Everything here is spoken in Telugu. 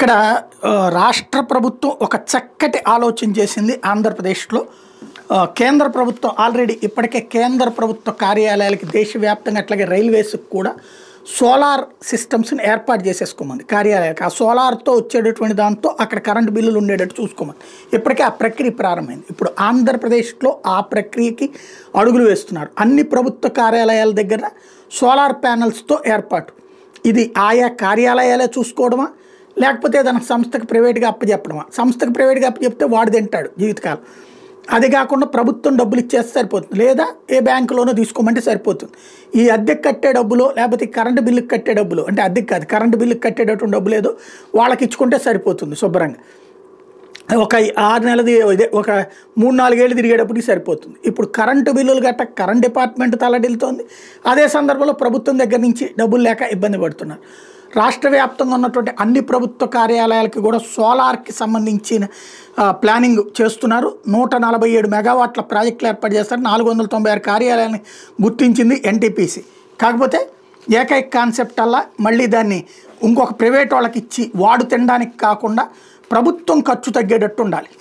ఇక్కడ రాష్ట్ర ప్రభుత్వం ఒక చక్కటి ఆలోచన చేసింది ఆంధ్రప్రదేశ్లో. కేంద్ర ప్రభుత్వం ఆల్రెడీ ఇప్పటికే కేంద్ర ప్రభుత్వ కార్యాలయాలకి దేశవ్యాప్తంగా అట్లాగే రైల్వేస్కి కూడా సోలార్ సిస్టమ్స్ని ఏర్పాటు చేసేసుకోమంది కార్యాలయాలకు. ఆ సోలార్తో వచ్చేటటువంటి దాంతో అక్కడ కరెంటు బిల్లులు ఉండేటట్టు చూసుకోమంది. ఇప్పటికే ఆ ప్రక్రియ ప్రారంభమైంది. ఇప్పుడు ఆంధ్రప్రదేశ్లో ఆ ప్రక్రియకి అడుగులు వేస్తున్నారు. అన్ని ప్రభుత్వ కార్యాలయాల దగ్గర సోలార్ ప్యానెల్స్తో ఏర్పాటు. ఇది ఆయా కార్యాలయాలే చూసుకోవడమా, లేకపోతే ఏదైనా సంస్థకు ప్రైవేట్గా అప్పచెప్పడమా? సంస్థకు ప్రైవేట్గా అప్పచెప్తే వాడు తింటాడు జీవితకాలం. అది కాకుండా ప్రభుత్వం డబ్బులు ఇచ్చేస్తే సరిపోతుంది, లేదా ఏ బ్యాంకులోనో తీసుకోమంటే సరిపోతుంది. ఈ అద్దెకు కట్టే డబ్బులో లేకపోతే కరెంటు బిల్లుకి కట్టే డబ్బులు, అంటే అద్దెకు కాదు కరెంటు బిల్లుకి కట్టేటటువంటి డబ్బులు ఏదో వాళ్ళకి ఇచ్చుకుంటే సరిపోతుంది శుభ్రంగా. ఒక 6 నెలది ఇదే ఒక 3-4 ఏళ్ళు తిరిగేటప్పటికి సరిపోతుంది. ఇప్పుడు కరెంటు బిల్లులు గట్ట కరెంట్ డిపార్ట్మెంట్ తలడిల్తోంది. అదే సందర్భంలో ప్రభుత్వం దగ్గర నుంచి డబ్బులు లేక ఇబ్బంది పడుతున్నారు. రాష్ట్ర వ్యాప్తంగా ఉన్నటువంటి అన్ని ప్రభుత్వ కార్యాలయాలకి కూడా సోలార్కి సంబంధించిన ప్లానింగ్ చేస్తున్నారు. 147 మెగావాట్ల ప్రాజెక్టులు ఏర్పాటు చేస్తారు. 496 కార్యాలయాన్ని గుర్తించింది ఎన్టీపీసీ. కాకపోతే ఏకైక కాన్సెప్ట్ అలా మళ్ళీ దాన్ని ఇంకొక ప్రైవేట్ వాళ్ళకి ఇచ్చి వాడు తినడానికి కాకుండా ప్రభుత్వం ఖర్చు తగ్గేటట్టు ఉండాలి.